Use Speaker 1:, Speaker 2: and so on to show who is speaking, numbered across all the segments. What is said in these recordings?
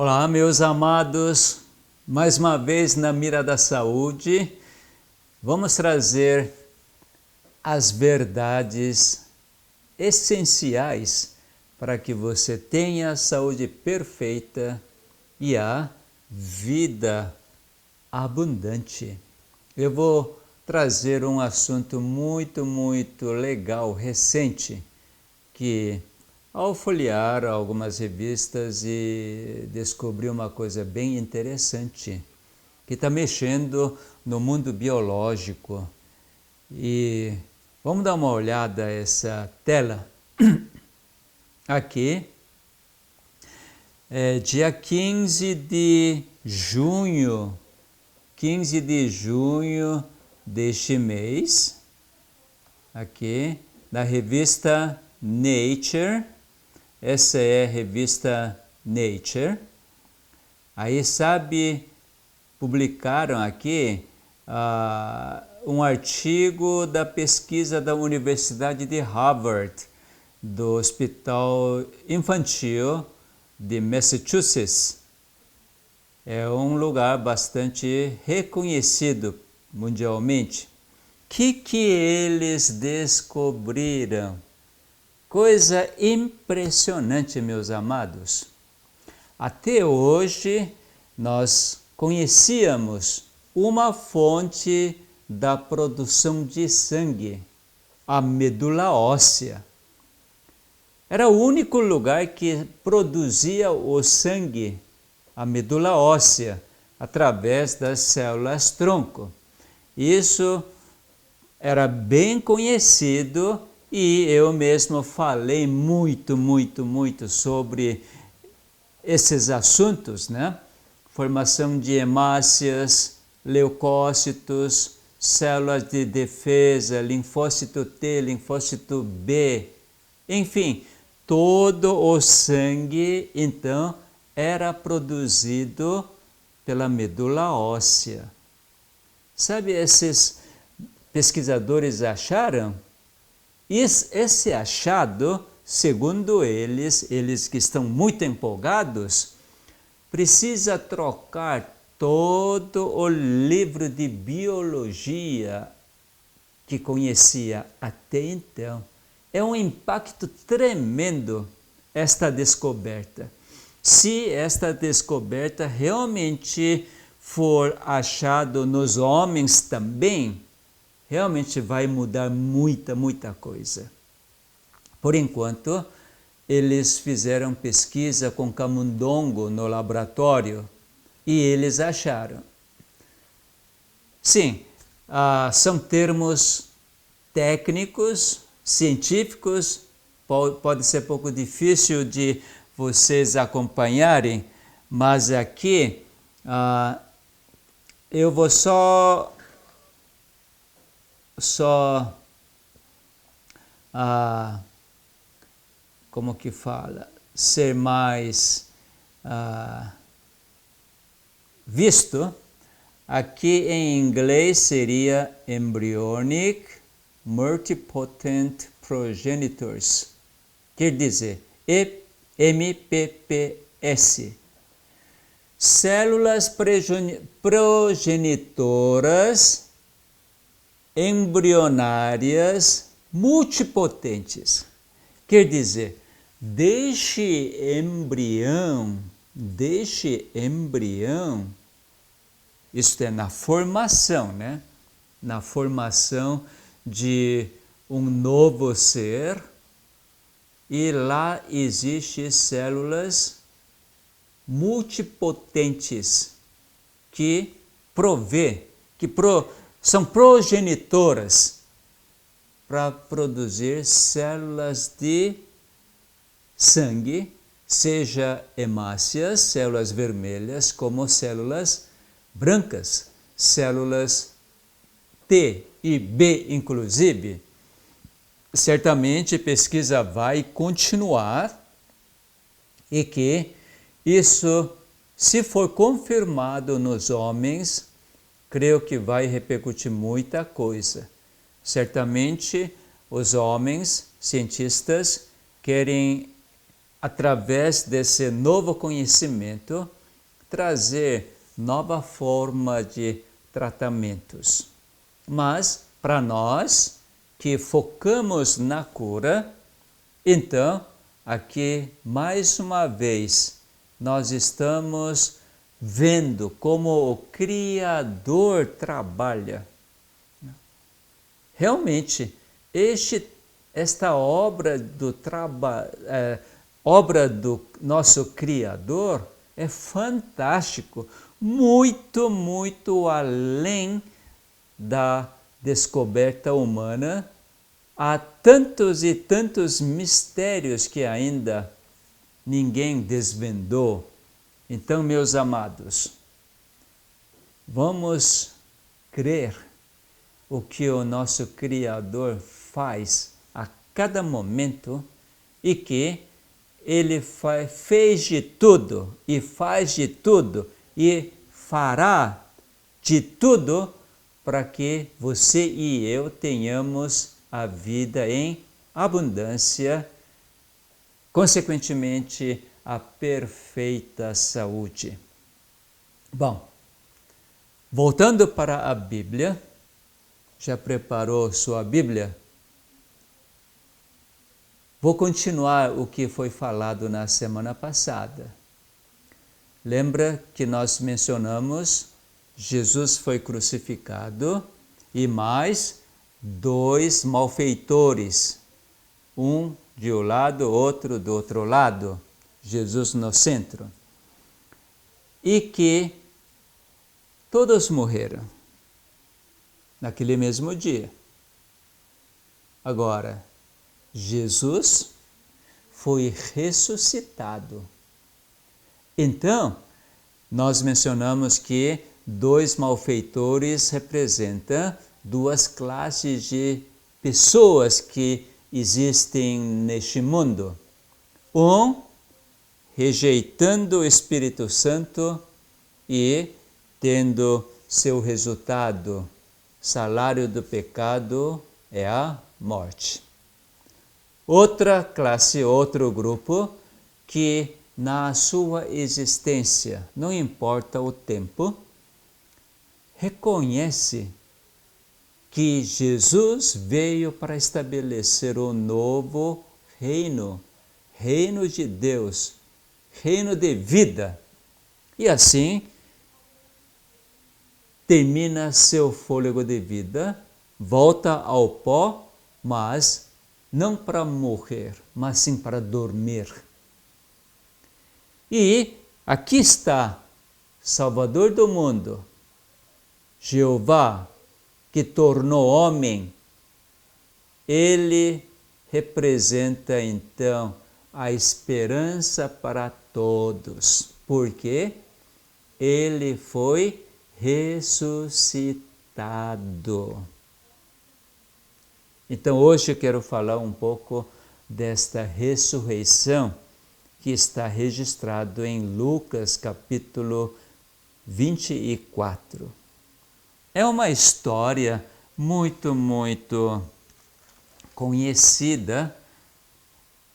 Speaker 1: Olá, meus amados, mais uma vez na Mira da Saúde, vamos trazer as verdades essenciais para que você tenha a saúde perfeita e a vida abundante. Eu vou trazer um assunto muito legal, recente, que ao folhear algumas revistas e descobri uma coisa bem interessante, que está mexendo no mundo biológico. E vamos dar uma olhada essa tela. Aqui é dia 15 de junho deste mês, aqui da revista Nature. Essa é a revista Nature. Aí, publicaram aqui um artigo da pesquisa da Universidade de Harvard, do Hospital Infantil de Massachusetts. É um lugar bastante reconhecido mundialmente. O que eles descobriram? Coisa impressionante, meus amados. Até hoje, nós conhecíamos uma fonte da produção de sangue, a medula óssea. Era o único lugar que produzia o sangue, a medula óssea, através das células tronco. Isso era bem conhecido e eu mesmo falei muito sobre esses assuntos, né? Formação de hemácias, leucócitos, células de defesa, linfócito T, linfócito B, enfim, todo o sangue, então, era produzido pela medula óssea. Sabe, esses pesquisadores acharam? Esse achado, segundo eles que estão muito empolgados, precisa trocar todo o livro de biologia que conhecia até então. É um impacto tremendo esta descoberta. Se esta descoberta realmente for achado nos homens também, realmente vai mudar muita coisa. Por enquanto, eles fizeram pesquisa com camundongo no laboratório e eles acharam. Sim, são termos técnicos, científicos, pode ser um pouco difícil de vocês acompanharem, mas aqui eu vou só como que fala, ser mais visto. Aqui em inglês seria Embryonic Multipotent Progenitors, quer dizer, MPPS. Células progenitoras embrionárias multipotentes. Quer dizer, deste embrião, isto é, na formação, né? Na formação de um novo ser, e lá existem células multipotentes que são progenitoras para produzir células de sangue, seja hemácias, células vermelhas, como células brancas, células T e B, inclusive. Certamente a pesquisa vai continuar e que isso, se for confirmado nos homens, creio que vai repercutir muita coisa. Certamente os homens, cientistas, querem através desse novo conhecimento, trazer nova forma de tratamentos. Mas, para nós que focamos na cura, então, aqui, mais uma vez, nós estamos vendo como o Criador trabalha. Realmente, esta obra obra do nosso Criador é fantástico, muito, muito além da descoberta humana. Há tantos e tantos mistérios que ainda ninguém desvendou. Então, meus amados, vamos crer o que o nosso Criador faz a cada momento e que Ele fez de tudo e faz de tudo e fará de tudo para que você e eu tenhamos a vida em abundância, consequentemente, a perfeita saúde. Bom, voltando para a Bíblia, já preparou sua Bíblia? Vou continuar o que foi falado na semana passada. Lembra que nós mencionamos Jesus foi crucificado e mais 2 malfeitores, um de um lado, outro do outro lado, Jesus no centro. E que todos morreram naquele mesmo dia. Agora, Jesus foi ressuscitado. Então, nós mencionamos que 2 malfeitores representam 2 classes de pessoas que existem neste mundo. Um, rejeitando o Espírito Santo e tendo seu resultado, salário do pecado é a morte. Outra classe, outro grupo, que na sua existência, não importa o tempo, reconhece que Jesus veio para estabelecer um novo reino, reino de Deus, reino de vida. E assim, termina seu fôlego de vida, volta ao pó, mas não para morrer, mas sim para dormir. E aqui está Salvador do mundo, Jeová, que tornou homem. Ele representa então a esperança para todos, porque ele foi ressuscitado. Então hoje eu quero falar um pouco desta ressurreição que está registrado em Lucas capítulo 24. É uma história muito, muito conhecida.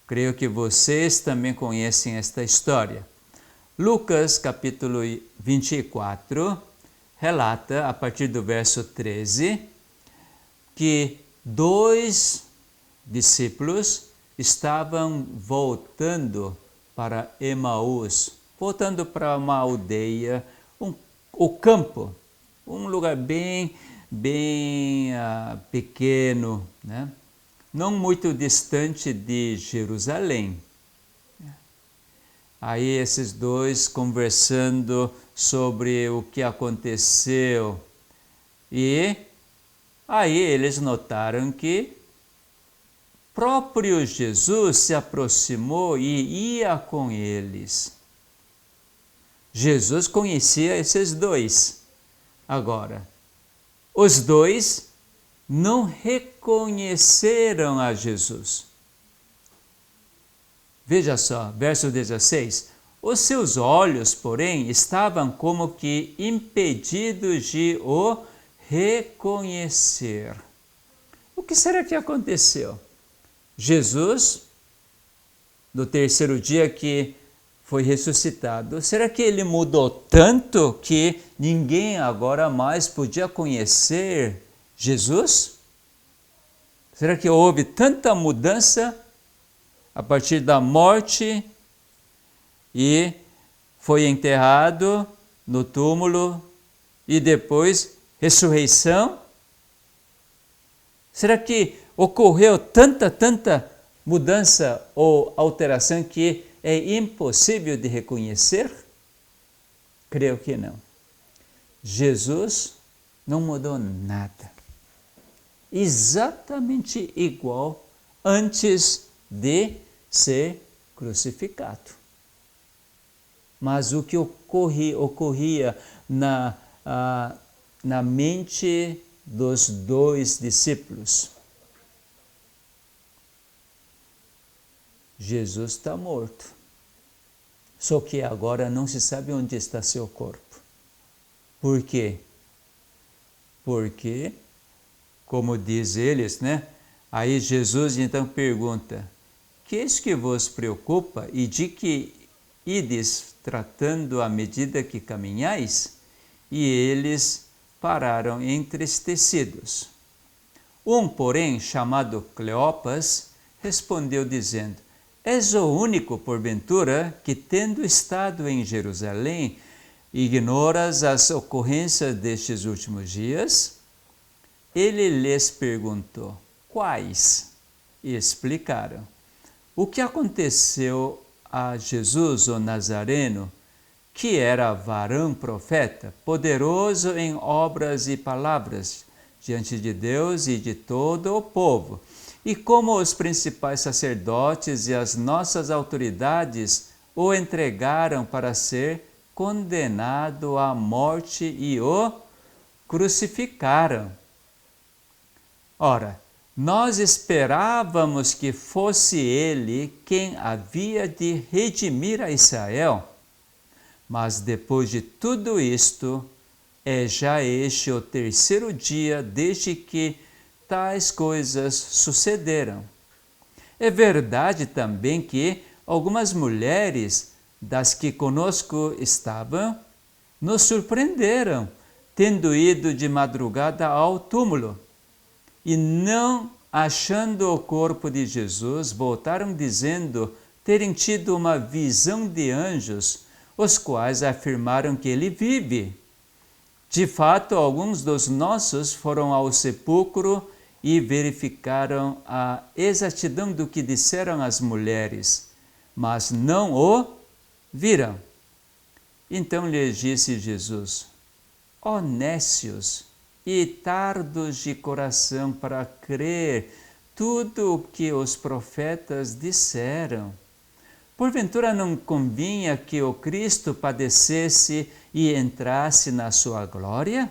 Speaker 1: Creio que vocês também conhecem esta história. Lucas capítulo 24 relata, a partir do verso 13, que 2 discípulos estavam voltando para Emaús, voltando para uma aldeia, o campo, um lugar bem pequeno, né? Não muito distante de Jerusalém. Aí esses 2 conversando sobre o que aconteceu e aí eles notaram que próprio Jesus se aproximou e ia com eles. Jesus conhecia esses 2. Agora, os 2 não reconheceram a Jesus. Veja só, verso 16. Os seus olhos, porém, estavam como que impedidos de o reconhecer. O que será que aconteceu? Jesus no terceiro dia que foi ressuscitado, será que ele mudou tanto que ninguém agora mais podia conhecer Jesus? Será que houve tanta mudança a partir da morte e foi enterrado no túmulo e depois ressurreição? Será que ocorreu tanta mudança ou alteração que é impossível de reconhecer? Creio que não. Jesus não mudou nada. Exatamente igual antes de ser crucificado. Mas o que ocorria na mente dos dois discípulos? Jesus está morto. Só que agora não se sabe onde está seu corpo. Por quê? Porque, como diz eles, né? Aí Jesus então pergunta: que é isso que vos preocupa e de que ides tratando à medida que caminhais? E eles pararam entristecidos. Um, porém, chamado Cleopas, respondeu dizendo: és o único, porventura, que, tendo estado em Jerusalém, ignoras as ocorrências destes últimos dias? Ele lhes perguntou: quais? E explicaram o que aconteceu a Jesus, o Nazareno, que era varão profeta, poderoso em obras e palavras diante de Deus e de todo o povo. E como os principais sacerdotes e as nossas autoridades o entregaram para ser condenado à morte e o crucificaram. Ora, nós esperávamos que fosse ele quem havia de redimir a Israel, mas depois de tudo isto, é já este o terceiro dia desde que tais coisas sucederam. É verdade também que algumas mulheres das que conosco estavam nos surpreenderam, tendo ido de madrugada ao túmulo e não achando o corpo de Jesus, voltaram dizendo terem tido uma visão de anjos, os quais afirmaram que ele vive. De fato, alguns dos nossos foram ao sepulcro e verificaram a exatidão do que disseram as mulheres, mas não o viram. Então lhes disse Jesus: ó nécios e tardos de coração para crer tudo o que os profetas disseram. Porventura não convinha que o Cristo padecesse e entrasse na sua glória?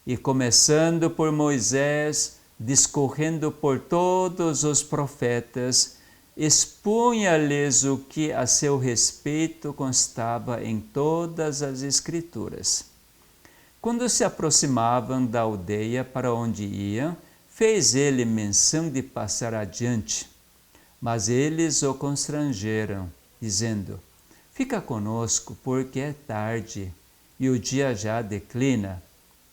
Speaker 1: E começando por Moisés, discorrendo por todos os profetas, expunha-lhes o que a seu respeito constava em todas as Escrituras. Quando se aproximavam da aldeia para onde iam, fez ele menção de passar adiante. Mas eles o constrangeram, dizendo: fica conosco, porque é tarde, e o dia já declina.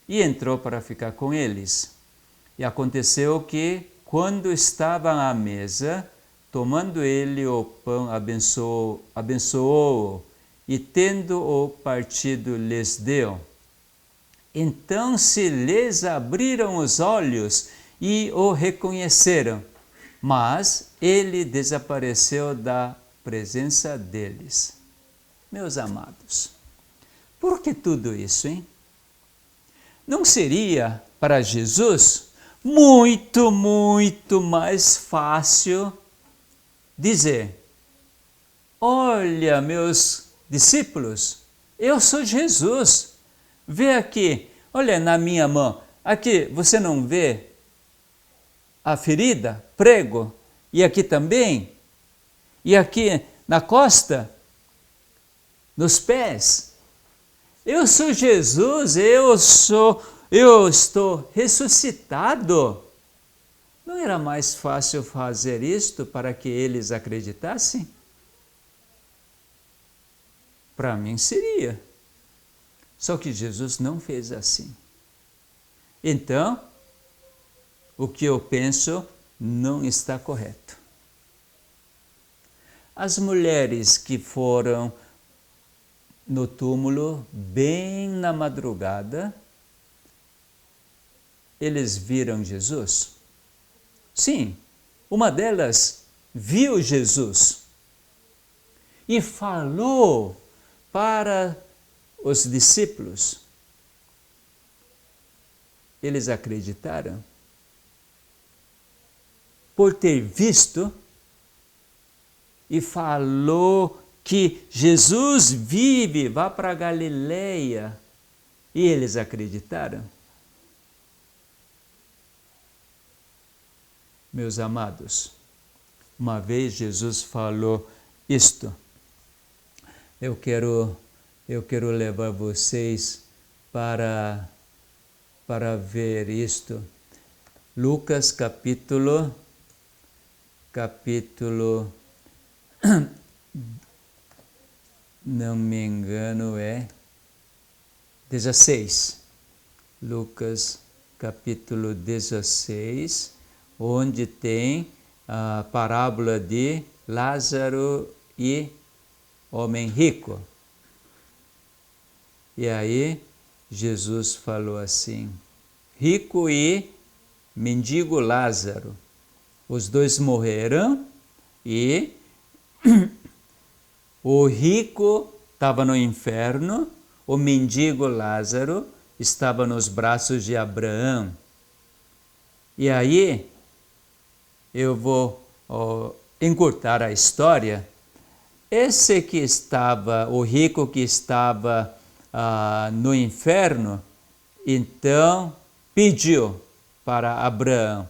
Speaker 1: E entrou para ficar com eles. E aconteceu que, quando estavam à mesa, tomando ele o pão, abençoou-o, e tendo-o partido, lhes deu. Então se lhes abriram os olhos e o reconheceram, mas ele desapareceu da presença deles. Meus amados, por que tudo isso, hein? Não seria para Jesus muito mais fácil dizer: olha, meus discípulos, eu sou Jesus. Vê aqui, olha na minha mão. Aqui, você não vê a ferida, prego? E aqui também? E aqui na costa? Nos pés? Eu sou Jesus, eu estou ressuscitado. Não era mais fácil fazer isto para que eles acreditassem? Para mim seria. Só que Jesus não fez assim. Então, o que eu penso não está correto. As mulheres que foram no túmulo bem na madrugada, eles viram Jesus? Sim, uma delas viu Jesus e falou para os discípulos. Eles acreditaram? Por ter visto e falou que Jesus vive, vá para a Galileia. E eles acreditaram? Meus amados, uma vez Jesus falou isto. Eu quero levar vocês para ver isto. Lucas capítulo não me engano é 16. Lucas capítulo 16, onde tem a parábola de Lázaro e homem rico. E aí Jesus falou assim: rico e mendigo Lázaro. Os dois morreram e o rico estava no inferno, o mendigo Lázaro estava nos braços de Abraão. E aí eu vou encurtar a história. Esse que estava, o rico que estava no inferno, então pediu para Abraão.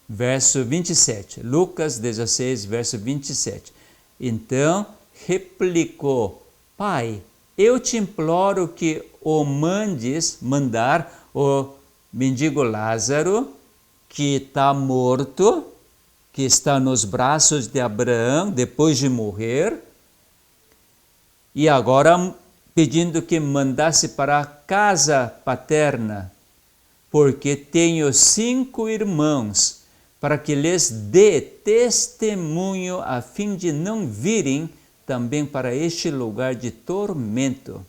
Speaker 1: Verso 27, Lucas 16, verso 27. Então replicou: Pai, eu te imploro que o mandar o mendigo Lázaro, que está morto, que está nos braços de Abraão depois de morrer, e agora pedindo que mandasse para a casa paterna, porque tenho 5 irmãos, para que lhes dê testemunho, a fim de não virem também para este lugar de tormento.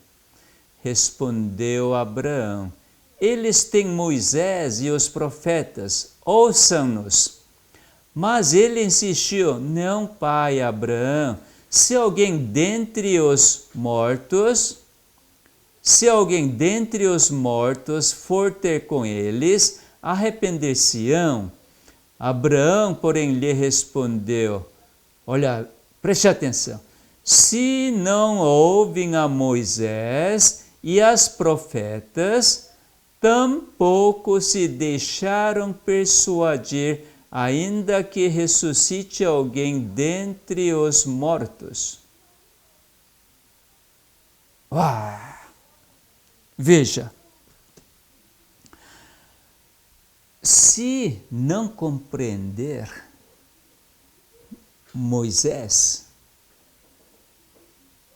Speaker 1: Respondeu Abraão: eles têm Moisés e os profetas, ouçam-nos. Mas ele insistiu: não, pai Abraão, se alguém dentre os mortos for ter com eles, arrepender-se-ão. Abraão, porém, lhe respondeu: olha, preste atenção, se não ouvem a Moisés e as profetas, tampouco se deixaram persuadir, ainda que ressuscite alguém dentre os mortos. Veja, se não compreender Moisés,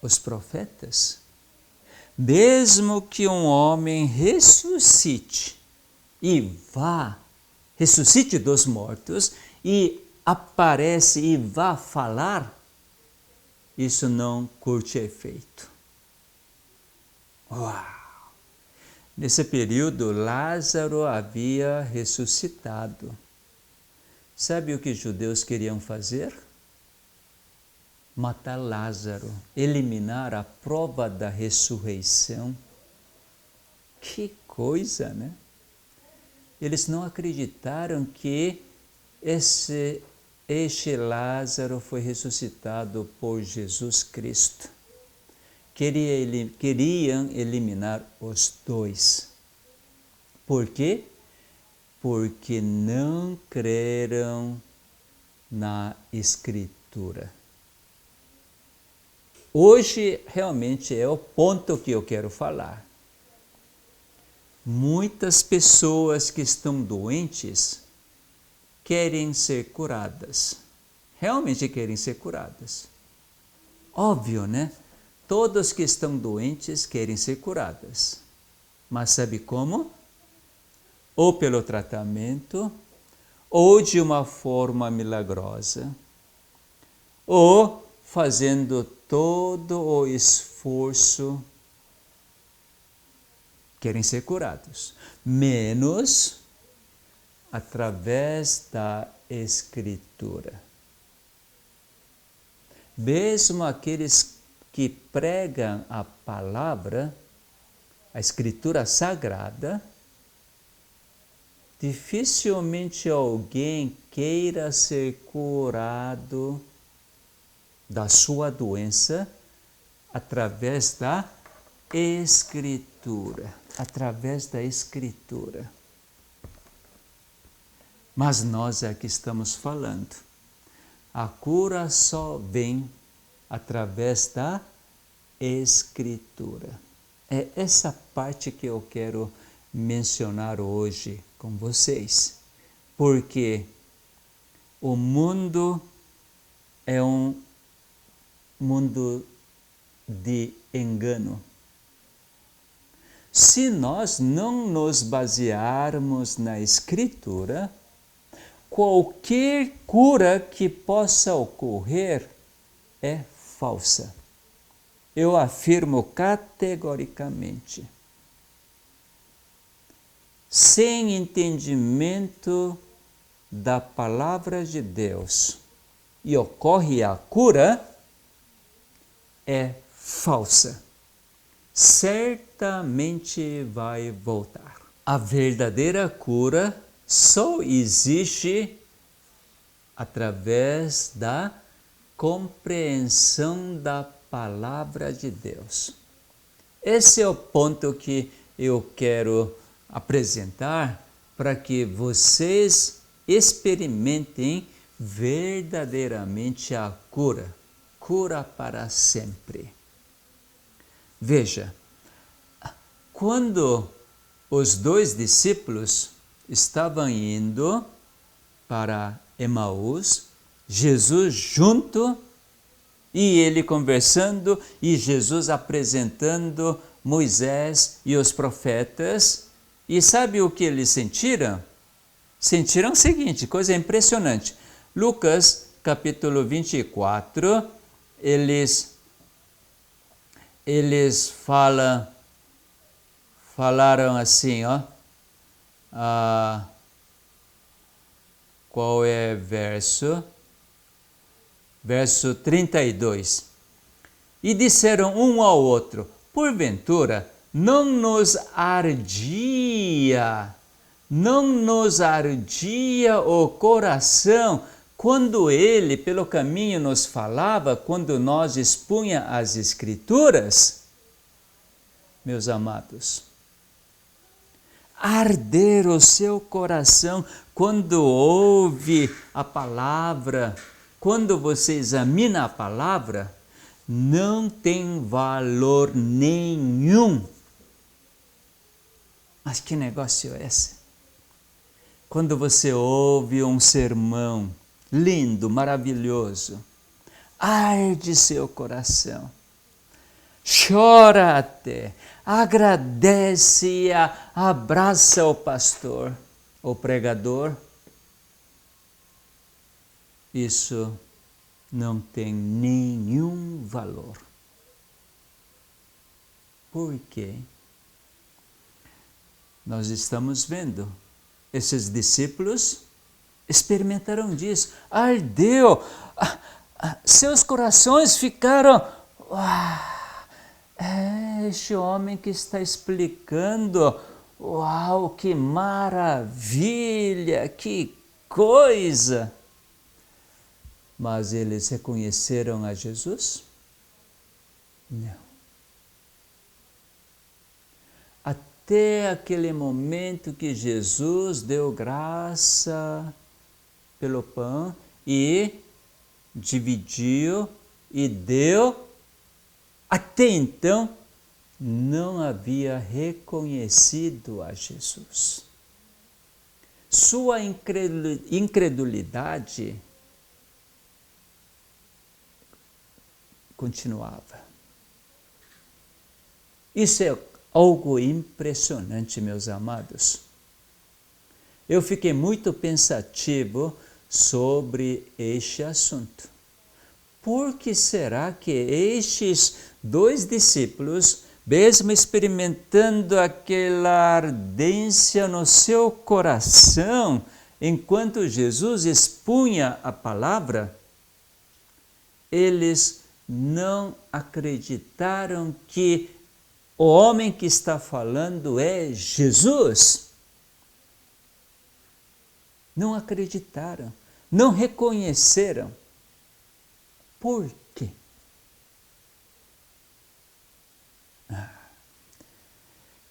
Speaker 1: os profetas, mesmo que um homem ressuscite dos mortos e aparece e vá falar, isso não curte efeito. Nesse período, Lázaro havia ressuscitado. Sabe o que os judeus queriam fazer? Matar Lázaro, eliminar a prova da ressurreição. Que coisa, né? Eles não acreditaram que este Lázaro foi ressuscitado por Jesus Cristo. Queriam eliminar os dois. Por quê? Porque não creram na Escritura. Hoje realmente é o ponto que eu quero falar. Muitas pessoas que estão doentes querem ser curadas. Realmente querem ser curadas. Óbvio, né? Todos que estão doentes querem ser curadas. Mas sabe como? Ou pelo tratamento, ou de uma forma milagrosa, ou fazendo todo o esforço, querem ser curados, menos através da Escritura. Mesmo aqueles que pregam a palavra, a Escritura Sagrada, dificilmente alguém queira ser curado da sua doença através da Escritura. Através da Escritura. Mas nós é que estamos falando. A cura só vem através da Escritura. É essa parte que eu quero mencionar hoje com vocês, porque o mundo é um mundo de engano. Se nós não nos basearmos na Escritura, qualquer cura que possa ocorrer é falsa. Eu afirmo categoricamente. Sem entendimento da palavra de Deus e ocorre a cura, é falsa. Certamente vai voltar. A verdadeira cura só existe através da compreensão da palavra de Deus. Esse é o ponto que eu quero apresentar para que vocês experimentem verdadeiramente a cura para sempre. Veja, quando os dois discípulos estavam indo para Emaús, Jesus junto e ele conversando e Jesus apresentando Moisés e os profetas. E sabe o que eles sentiram? Sentiram o seguinte, coisa impressionante. Lucas, capítulo 24, eles falaram assim, ó. Qual é verso? Verso 32. E disseram um ao outro, porventura, não nos ardia o coração quando ele pelo caminho nos falava, quando nós expunha as Escrituras? Meus amados, arder o seu coração quando ouve a palavra, quando você examina a palavra, não tem valor nenhum. Mas que negócio é esse? Quando você ouve um sermão lindo, maravilhoso, arde seu coração, chora até, agradece e abraça o pastor, o pregador. Isso não tem nenhum valor. Por quê? Nós estamos vendo, esses discípulos experimentaram disso, ardeu, seus corações ficaram, este homem que está explicando, uau, que maravilha, que coisa! Mas eles reconheceram a Jesus? Não. Até aquele momento que Jesus deu graça pelo pão e dividiu e deu, até então não havia reconhecido a Jesus. Sua incredulidade continuava. Isso é algo impressionante, meus amados. Eu fiquei muito pensativo sobre este assunto. Por que será que estes dois discípulos, mesmo experimentando aquela ardência no seu coração, enquanto Jesus expunha a palavra, eles não acreditaram que o homem que está falando é Jesus? Não acreditaram, não reconheceram. Por quê?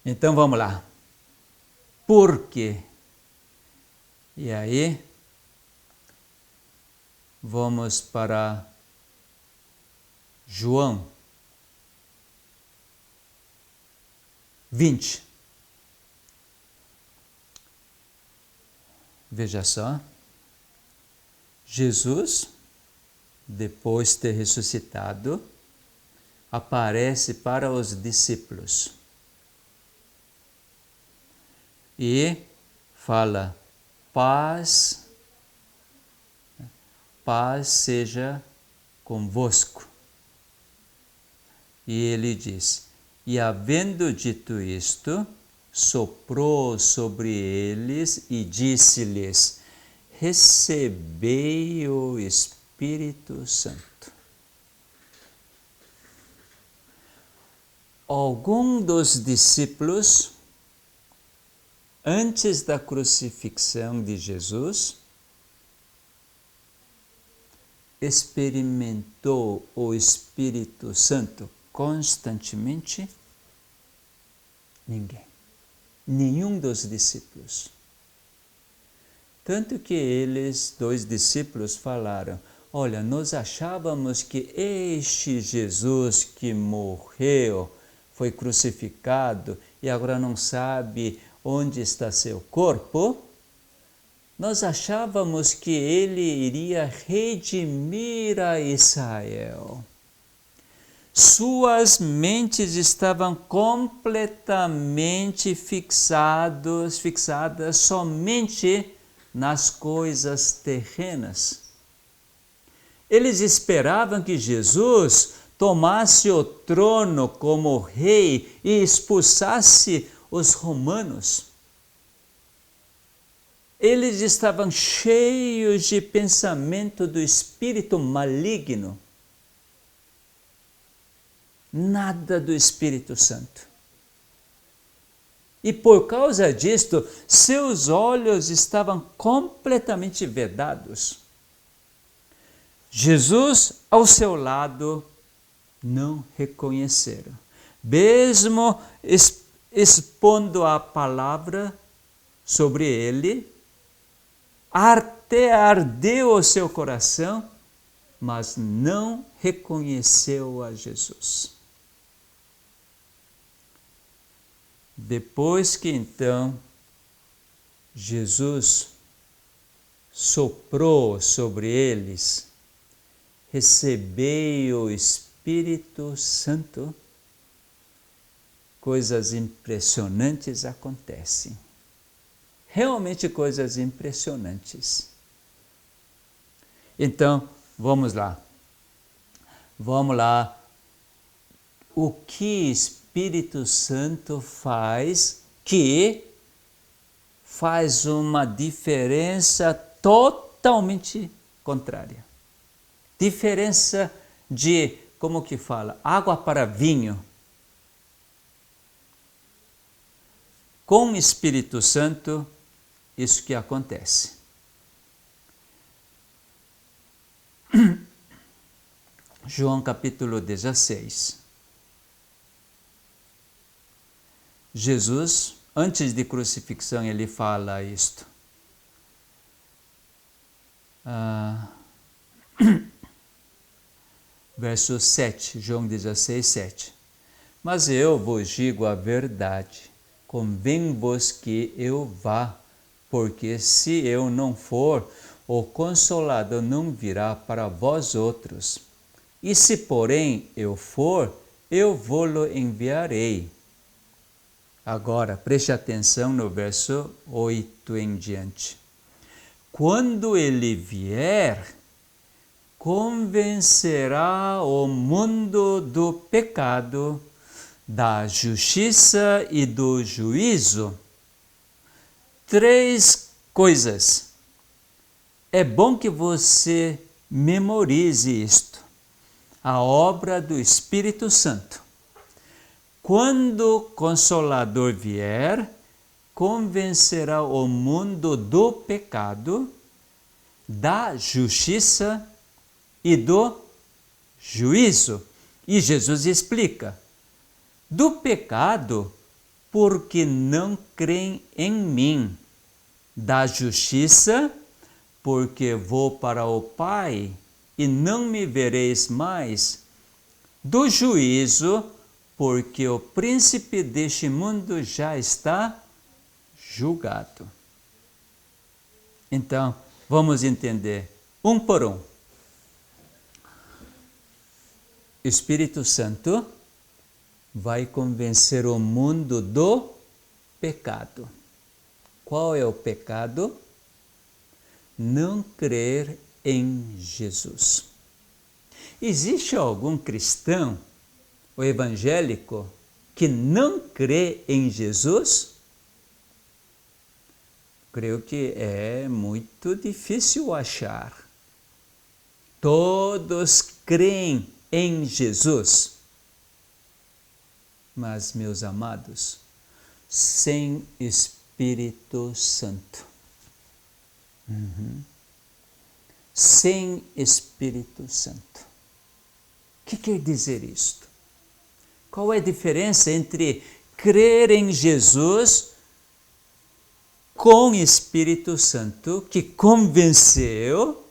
Speaker 1: Então vamos lá. Por quê? E aí, vamos para João 20. Veja só. Jesus, depois de ter ressuscitado, aparece para os discípulos e fala: paz seja convosco. E ele diz: e havendo dito isto, soprou sobre eles e disse-lhes: recebei o Espírito Santo. Algum dos discípulos, antes da crucifixão de Jesus, experimentou o Espírito Santo constantemente? Ninguém. Nenhum dos discípulos. Tanto que eles, dois discípulos, falaram: olha, nós achávamos que este Jesus que morreu, foi crucificado e agora não sabe onde está seu corpo, nós achávamos que ele iria redimir a Israel. Suas mentes estavam completamente fixadas somente nas coisas terrenas. Eles esperavam que Jesus tomasse o trono como rei e expulsasse os romanos. Eles estavam cheios de pensamento do espírito maligno. Nada do Espírito Santo. E por causa disto, seus olhos estavam completamente vedados. Jesus ao seu lado não reconheceram. Mesmo expondo a palavra sobre ele, até ardeu o seu coração, mas não reconheceu a Jesus. Depois que então Jesus soprou sobre eles: recebei o Espírito Santo, coisas impressionantes acontecem. Realmente coisas impressionantes. Então, vamos lá. Vamos lá. O que Espírito Santo faz que faz uma diferença totalmente contrária? Diferença de, como que fala? Água para vinho. Com o Espírito Santo, isso que acontece. João capítulo 16. Jesus, antes de crucifixão, ele fala isto. Verso 7, João 16, 7. Mas eu vos digo a verdade, convém-vos que eu vá, porque se eu não for, o Consolador não virá para vós outros. E se porém eu for, eu vou-lo enviarei. Agora, preste atenção no verso 8 em diante. Quando ele vier, convencerá o mundo do pecado, da justiça e do juízo. 3 coisas. É bom que você memorize isto. A obra do Espírito Santo. Quando o Consolador vier, convencerá o mundo do pecado, da justiça e do juízo. E Jesus explica: do pecado, porque não creem em mim; da justiça, porque vou para o Pai e não me vereis mais; do juízo, porque o príncipe deste mundo já está julgado. Então, vamos entender um por um. O Espírito Santo vai convencer o mundo do pecado. Qual é o pecado? Não crer em Jesus. Existe algum cristão ou evangélico que não crê em Jesus? Creio que é muito difícil achar. Todos creem em Jesus. Mas, meus amados, sem Espírito Santo. Sem Espírito Santo. O que quer dizer isto? Qual é a diferença entre crer em Jesus com Espírito Santo, que convenceu,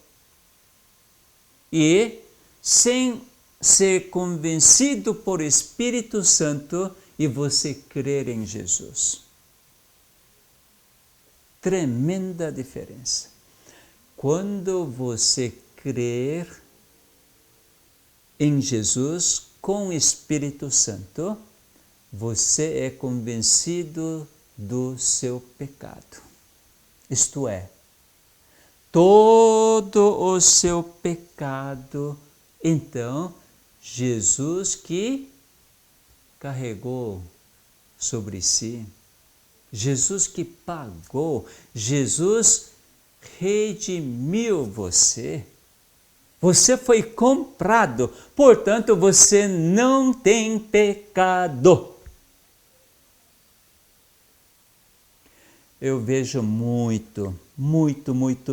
Speaker 1: e sem ser convencido por Espírito Santo e você crer em Jesus? Tremenda diferença. Quando você crer em Jesus com o Espírito Santo, você é convencido do seu pecado. Isto é, todo o seu pecado, então, Jesus que carregou sobre si, Jesus que pagou, Jesus redimiu você. Você foi comprado, portanto você não tem pecado. Eu vejo muito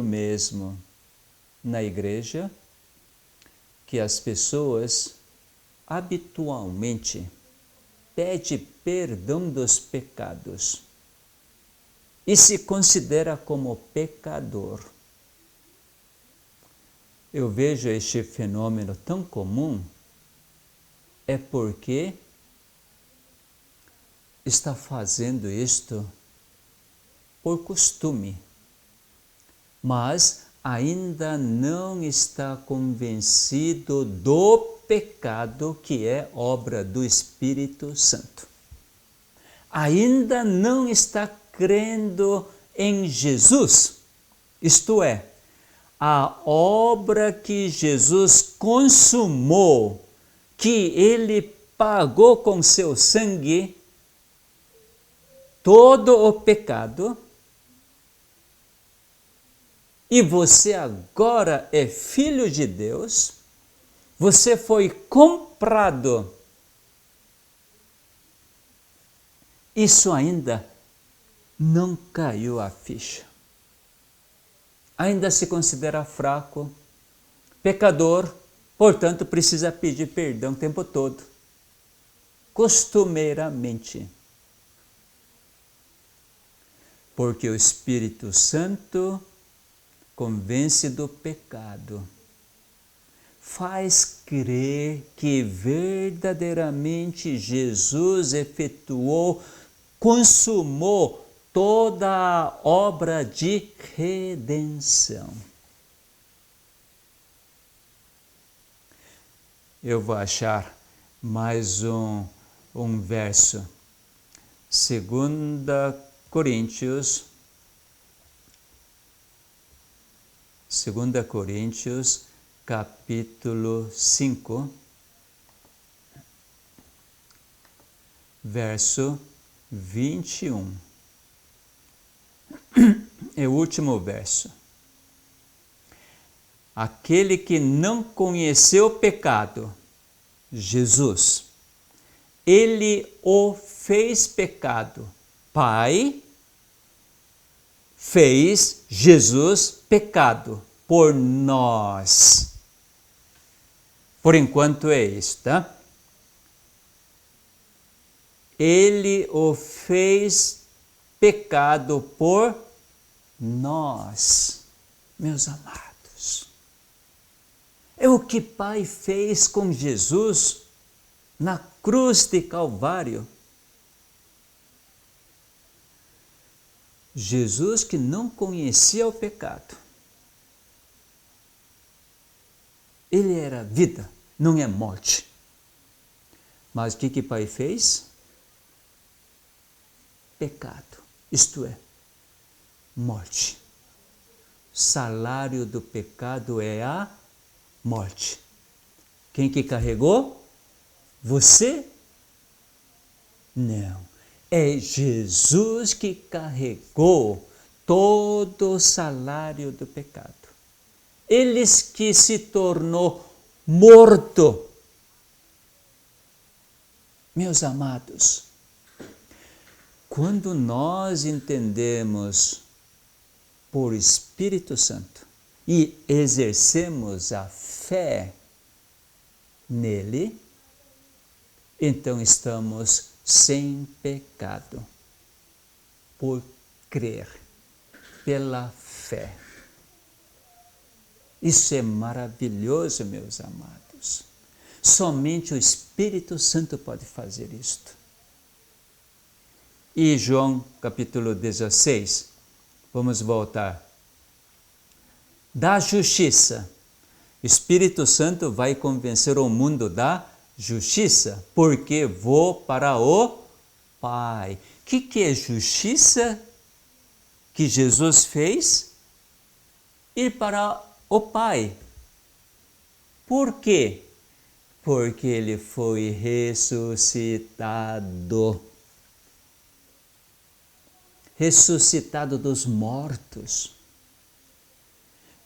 Speaker 1: mesmo na igreja que as pessoas habitualmente pedem perdão dos pecados e se considera como pecador. Eu vejo este fenômeno tão comum é porque está fazendo isto por costume, mas ainda não está convencido do pecado que é obra do Espírito Santo. Ainda não está crendo em Jesus, isto é, a obra que Jesus consumou, que ele pagou com seu sangue, todo o pecado, e você agora é filho de Deus, você foi comprado. Isso ainda não caiu a ficha. Ainda se considera fraco, pecador, portanto precisa pedir perdão o tempo todo, costumeiramente. Porque o Espírito Santo convence do pecado, faz crer que verdadeiramente Jesus efetuou, consumou toda a obra de redenção. Eu vou achar mais um verso. 2 Coríntios, capítulo 5, verso 21. É o último verso. Aquele que não conheceu o pecado, Jesus, ele o fez pecado. Pai fez Jesus pecado por nós. Por enquanto é isso, tá? Ele o fez pecado por nós, meus amados. É o que Pai fez com Jesus na cruz de Calvário. Jesus que não conhecia o pecado. Ele era vida, não é morte. Mas o que Pai fez? Pecado, isto é, morte. O salário do pecado é a morte. Quem que carregou? Você? Não. É Jesus que carregou todo o salário do pecado. Ele que se tornou morto. Meus amados, quando nós entendemos por Espírito Santo e exercemos a fé nele, então estamos sem pecado, por crer, pela fé. Isso é maravilhoso, meus amados. Somente o Espírito Santo pode fazer isto. E João capítulo 16, vamos voltar. Da justiça. O Espírito Santo vai convencer o mundo da justiça, porque vou para o Pai. O que é justiça que Jesus fez? Ir para o Pai. Por quê? Porque ele foi ressuscitado. Ressuscitado dos mortos.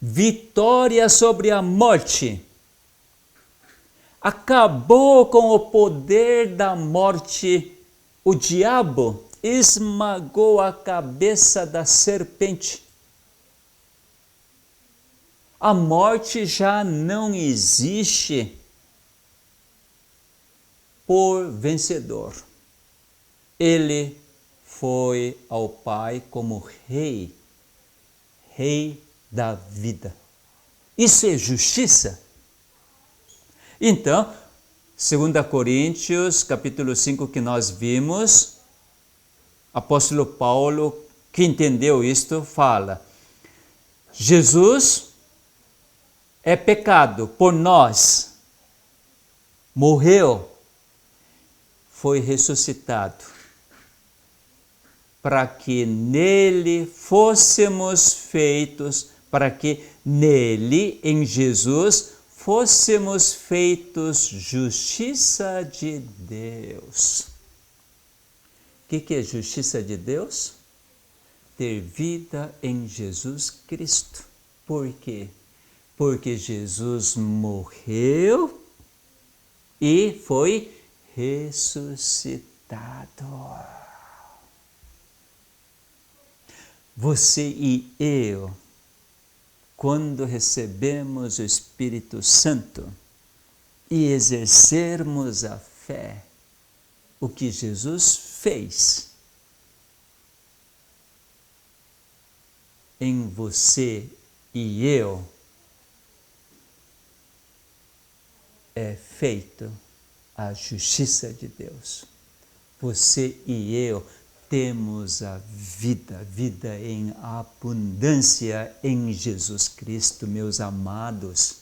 Speaker 1: Vitória sobre a morte. Acabou com o poder da morte. O diabo esmagou a cabeça da serpente. A morte já não existe por vencedor. Ele foi ao Pai como rei, rei da vida. Isso é justiça? Então, 2 Coríntios, capítulo 5, que nós vimos, apóstolo Paulo, que entendeu isto, fala: Jesus é pecado por nós, morreu, foi ressuscitado, para que nele fôssemos feitos, para que nele, em Jesus, fôssemos feitos justiça de Deus. O que é justiça de Deus? Ter vida em Jesus Cristo. Por quê? Porque Jesus morreu e foi ressuscitado. Você e eu, quando recebemos o Espírito Santo e exercermos a fé, o que Jesus fez em você e eu, é feito a justiça de Deus. Você e eu temos a vida, vida em abundância em Jesus Cristo, meus amados.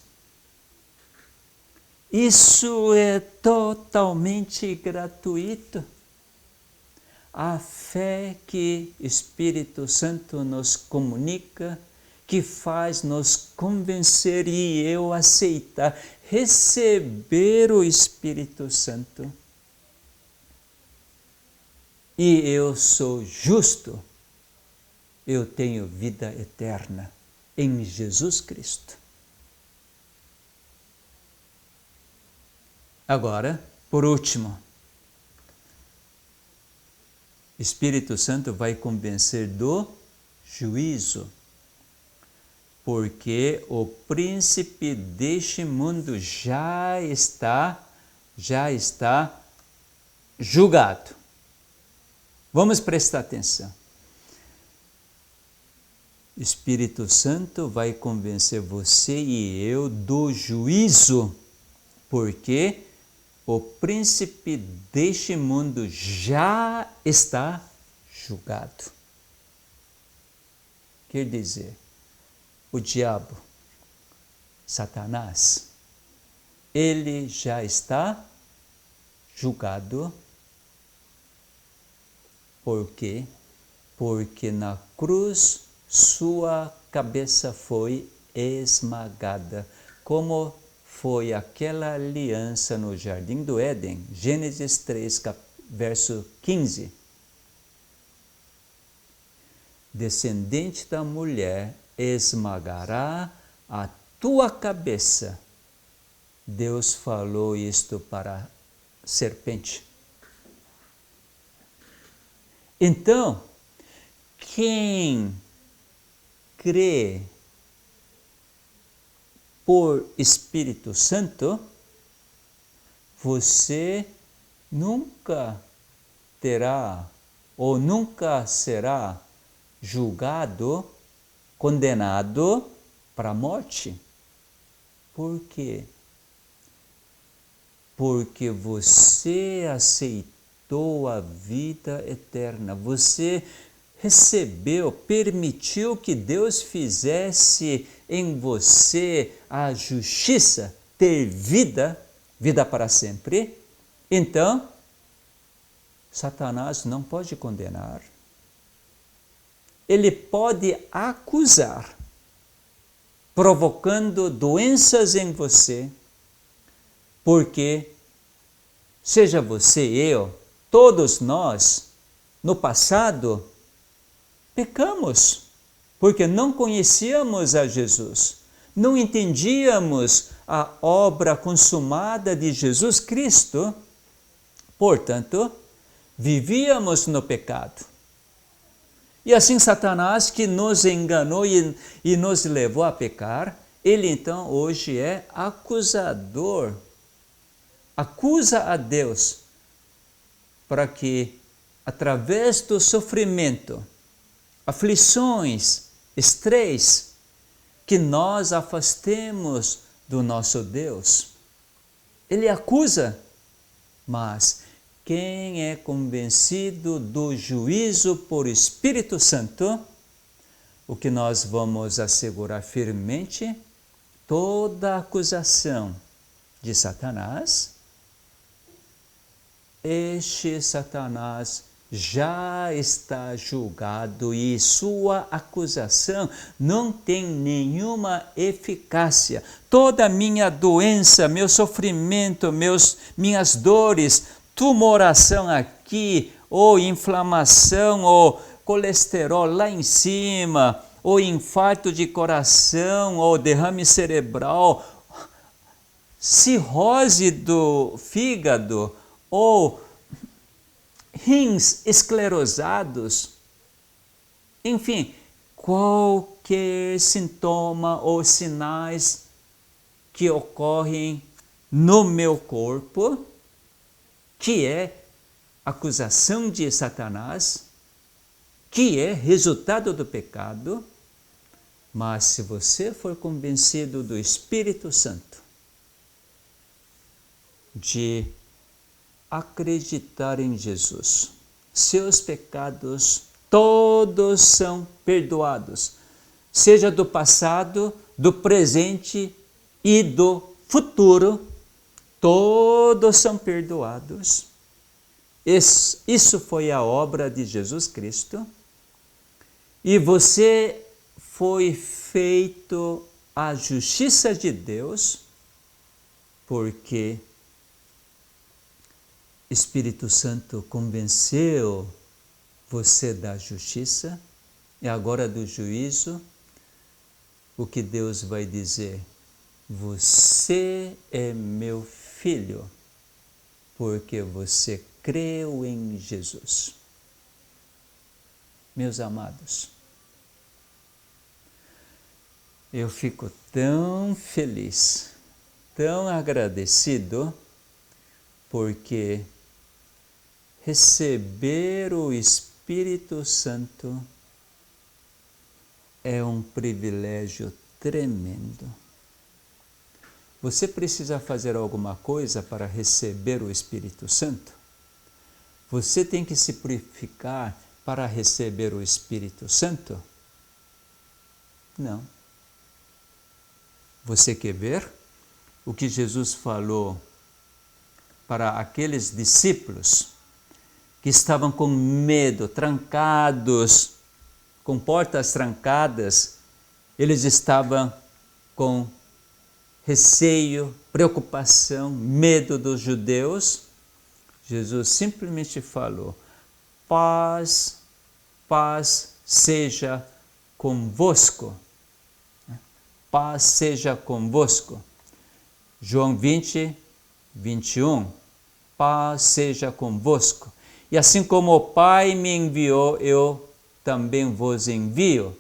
Speaker 1: Isso é totalmente gratuito. a fé que Espírito Santo nos comunica, que faz nos convencer e eu aceitar, receber o Espírito Santo. E eu sou justo, eu tenho vida eterna em Jesus Cristo. Agora, por último, Espírito Santo vai convencer do juízo, porque o príncipe deste mundo já está julgado. Vamos prestar atenção. Espírito Santo vai convencer você e eu do juízo, porque o príncipe deste mundo já está julgado. Quer dizer, o diabo, Satanás, ele já está julgado. Por quê? Porque na cruz sua cabeça foi esmagada, como foi aquela aliança no Jardim do Éden, Gênesis 3, verso 15. Descendente da mulher esmagará a tua cabeça. Deus falou isto para a serpente. Então, quem crê por Espírito Santo, você nunca terá ou nunca será julgado, condenado para a morte. Por quê? Porque você aceitou a vida eterna, você recebeu, permitiu que Deus fizesse em você a justiça, ter vida para sempre. Então, Satanás não pode condenar. Ele pode acusar, provocando doenças em você, porque, seja você, eu, todos nós, no passado, pecamos, porque não conhecíamos a Jesus, não entendíamos a obra consumada de Jesus Cristo, portanto, vivíamos no pecado. E assim Satanás, que nos enganou e nos levou a pecar, ele então hoje é acusador, acusa a Deus para que, através do sofrimento, aflições, estresse, que nós afastemos do nosso Deus. Ele acusa, mas quem é convencido do juízo por Espírito Santo, o que nós vamos assegurar firmemente, toda acusação de Satanás, este Satanás já está julgado e sua acusação não tem nenhuma eficácia. Toda minha doença, meu sofrimento, minhas dores, tumoração aqui, ou inflamação, ou colesterol lá em cima, ou infarto de coração, ou derrame cerebral, cirrose do fígado, ou rins esclerosados, enfim, qualquer sintoma ou sinais que ocorrem no meu corpo, que é acusação de Satanás, que é resultado do pecado, mas se você for convencido do Espírito Santo, de acreditar em Jesus, seus pecados todos são perdoados, seja do passado, do presente e do futuro, todos são perdoados. Isso foi a obra de Jesus Cristo. E você foi feito a justiça de Deus, porque Espírito Santo convenceu você da justiça e agora do juízo. O que Deus vai dizer? Você é meu filho, porque você creu em Jesus. Meus amados, eu fico tão feliz, tão agradecido, porque receber o Espírito Santo é um privilégio tremendo. Você precisa fazer alguma coisa para receber o Espírito Santo? Você tem que se purificar para receber o Espírito Santo? Não. Você quer ver o que Jesus falou para aqueles discípulos que estavam com medo, trancados, com portas trancadas? Eles estavam com receio, preocupação, medo dos judeus. Jesus simplesmente falou: paz, paz seja convosco. Paz seja convosco. João 20, 21. Paz seja convosco. E assim como o Pai me enviou, eu também vos envio.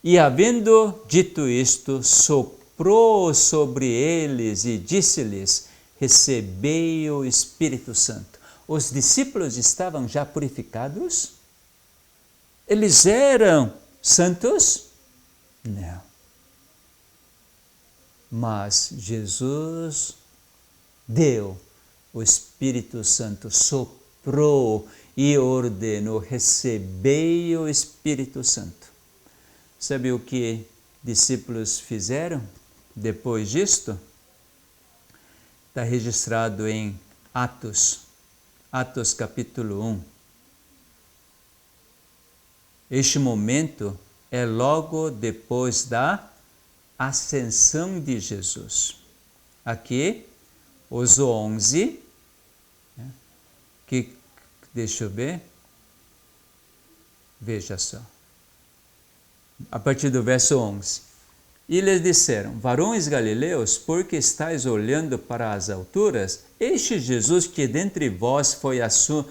Speaker 1: E havendo dito isto, soprou sobre eles e disse-lhes: recebei o Espírito Santo. Os discípulos estavam já purificados? Eles eram santos? Não. Mas Jesus deu o Espírito Santo, soprou e ordenou: recebei o Espírito Santo. Sabe o que discípulos fizeram depois disto? Está registrado em Atos capítulo 1. Este momento é logo depois da ascensão de Jesus. Aqui, os 11, deixa eu ver, veja só, a partir do verso 11. E lhes disseram: varões galileus, por que estáis olhando para as alturas? Este Jesus que dentre vós foi assunto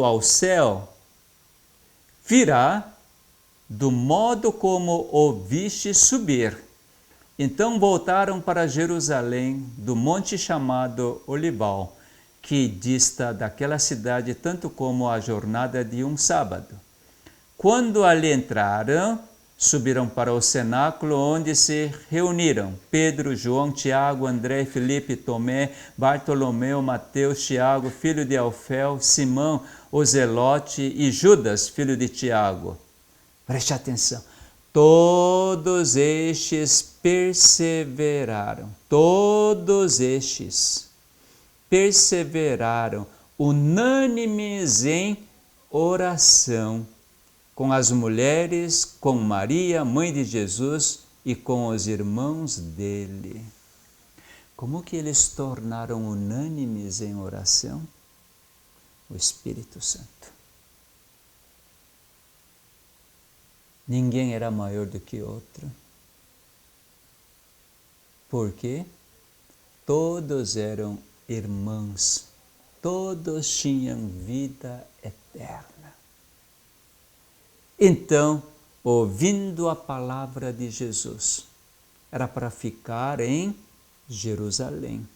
Speaker 1: ao céu, virá do modo como o viste subir. Então voltaram para Jerusalém, do monte chamado Olival, que dista daquela cidade tanto como a jornada de um sábado. Quando ali entraram, subiram para o cenáculo, onde se reuniram Pedro, João, Tiago, André, Filipe, Tomé, Bartolomeu, Mateus, Tiago, filho de Alfeu, Simão, o Zelote e Judas, filho de Tiago. Preste atenção. Todos estes perseveraram. Unânimes em oração, com as mulheres, com Maria, mãe de Jesus, e com os irmãos dele. Como que eles tornaram unânimes em oração? O Espírito Santo. Ninguém era maior do que outro. Por quê? Todos eram irmãos. Todos tinham vida eterna. Então, ouvindo a palavra de Jesus, era para ficar em Jerusalém,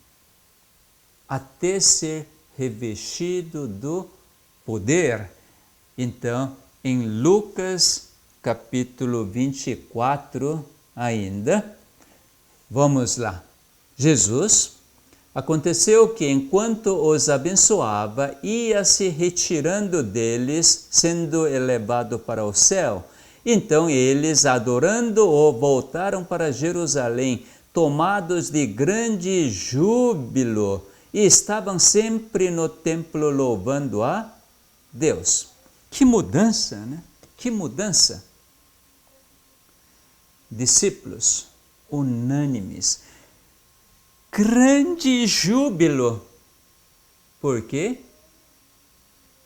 Speaker 1: até ser revestido do poder. Então, em Lucas capítulo 24 ainda, vamos lá. Aconteceu que, enquanto os abençoava, ia se retirando deles, sendo elevado para o céu. Então eles, adorando-o, voltaram para Jerusalém, tomados de grande júbilo e estavam sempre no templo louvando a Deus. Que mudança, né? Que mudança! Discípulos unânimes, grande júbilo. Por quê?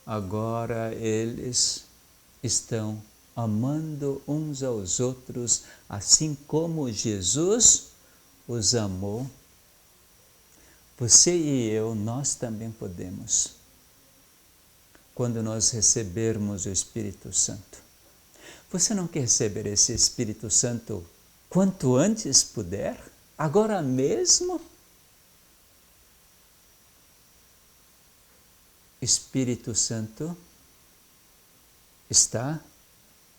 Speaker 1: Agora eles estão amando uns aos outros, assim como Jesus os amou. Você e eu, nós também podemos, quando nós recebermos o Espírito Santo. Você não quer receber esse Espírito Santo quanto antes puder? Agora mesmo? Espírito Santo está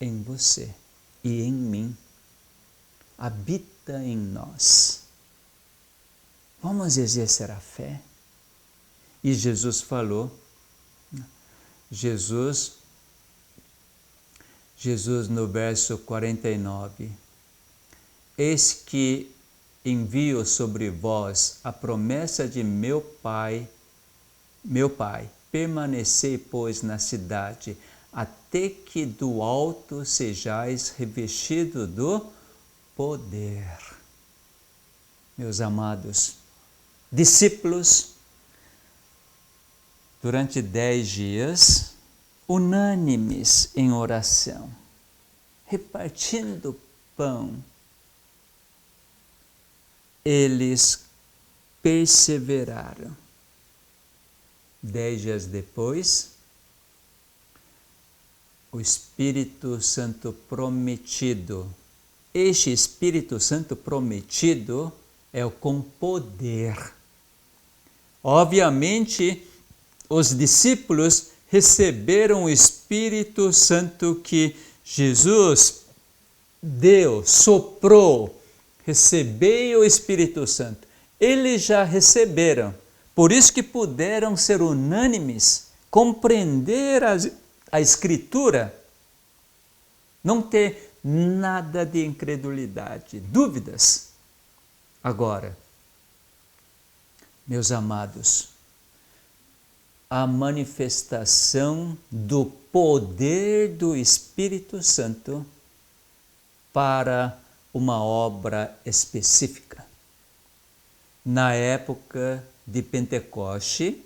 Speaker 1: em você e em mim. Habita em nós. Vamos exercer a fé. E Jesus falou, Jesus no verso 49, eis que envio sobre vós a promessa de meu Pai, permanecei, pois, na cidade, até que do alto sejais revestido do poder. Meus amados discípulos, durante 10 dias, unânimes em oração, repartindo pão, eles perseveraram. 10 dias depois, o Espírito Santo prometido. Este Espírito Santo prometido é o com poder. Obviamente, os discípulos receberam o Espírito Santo que Jesus deu, soprou. Recebei o Espírito Santo. Eles já receberam. Por isso que puderam ser unânimes, compreender a Escritura, não ter nada de incredulidade, dúvidas. Agora, meus amados, a manifestação do poder do Espírito Santo para uma obra específica. Na época de Pentecoste,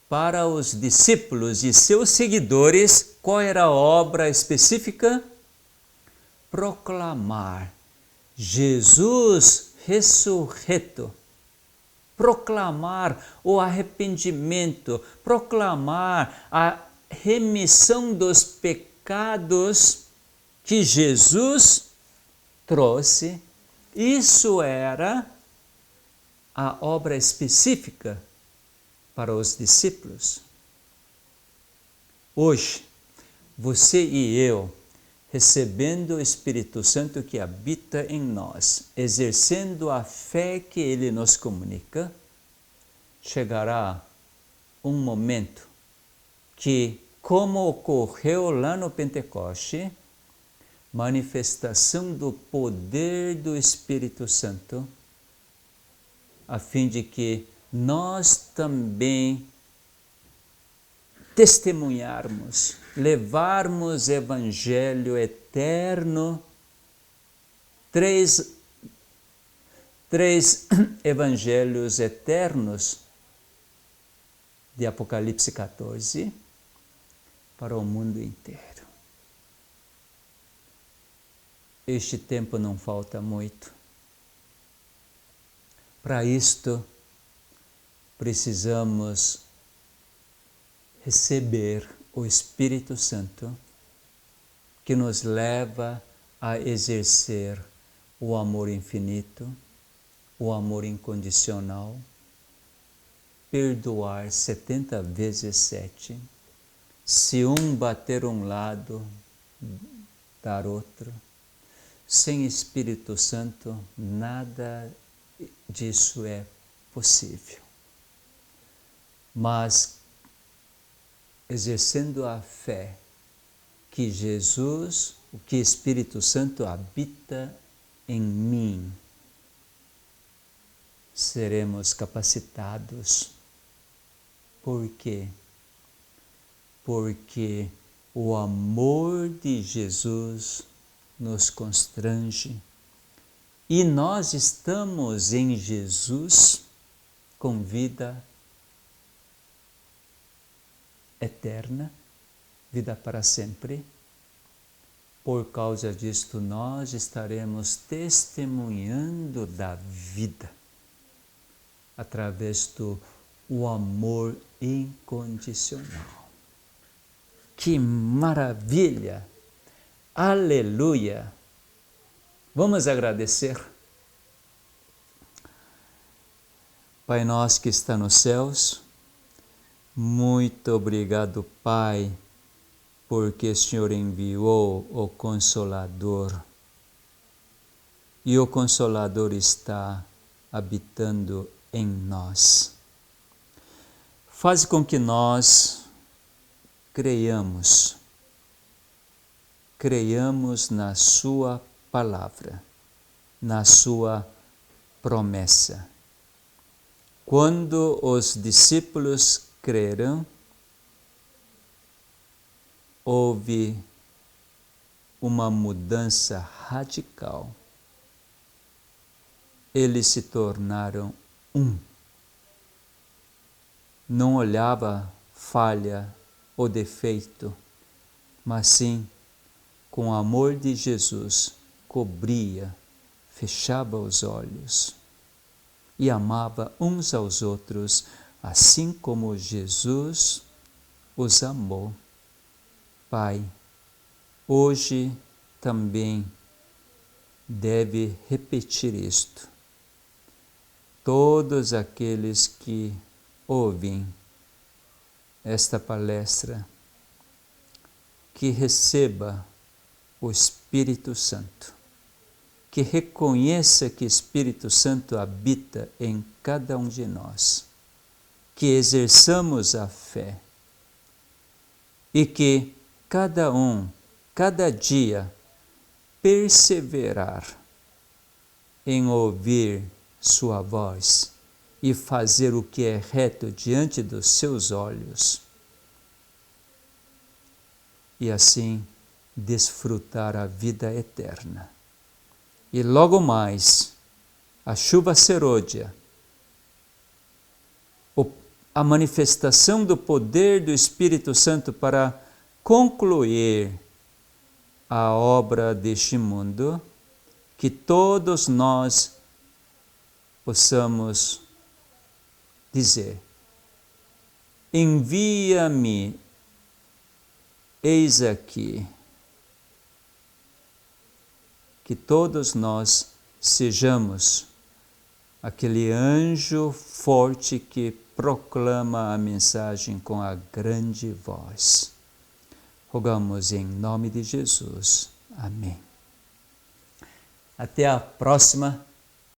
Speaker 1: para os discípulos e seus seguidores, qual era a obra específica? Proclamar Jesus ressurreto, proclamar o arrependimento, proclamar a remissão dos pecados que Jesus trouxe. Isso era a obra específica para os discípulos. Hoje, você e eu, recebendo o Espírito Santo que habita em nós, exercendo a fé que Ele nos comunica, chegará um momento que, como ocorreu lá no Pentecoste, manifestação do poder do Espírito Santo, a fim de que nós também testemunharmos, levarmos evangelho eterno, três evangelhos eternos de Apocalipse 14 para o mundo inteiro. Este tempo não falta muito. Para isto, precisamos receber o Espírito Santo que nos leva a exercer o amor infinito, o amor incondicional, perdoar 70 vezes 7, se um bater um lado, dar outro. Sem Espírito Santo, nada disso é possível. Mas, exercendo a fé que Jesus, que Espírito Santo habita em mim, seremos capacitados. Por quê? Porque o amor de Jesus nos constrange e nós estamos em Jesus com vida eterna, vida para sempre. Por causa disto, nós estaremos testemunhando da vida através do amor incondicional. Que maravilha! Aleluia! Vamos agradecer. Pai nosso que está nos céus, muito obrigado, Pai, porque o Senhor enviou o Consolador. E o Consolador está habitando em nós. Faz com que nós creiamos na sua palavra, na sua promessa. Quando os discípulos creram, houve uma mudança radical. Eles se tornaram um. Não olhava falha ou defeito, mas sim, com o amor de Jesus, cobria, fechava os olhos e amava uns aos outros, assim como Jesus os amou. Pai, hoje também deve repetir isto. Todos aqueles que ouvem esta palestra, que receba o Espírito Santo, que reconheça que o Espírito Santo habita em cada um de nós, que exerçamos a fé e que cada dia, perseverar em ouvir sua voz e fazer o que é reto diante dos seus olhos. E assim desfrutar a vida eterna. E logo mais, a chuva serôdia, a manifestação do poder do Espírito Santo para concluir a obra deste mundo, que todos nós possamos dizer: envia-me, eis aqui. Que todos nós sejamos aquele anjo forte que proclama a mensagem com a grande voz. Rogamos em nome de Jesus. Amém. Até a próxima.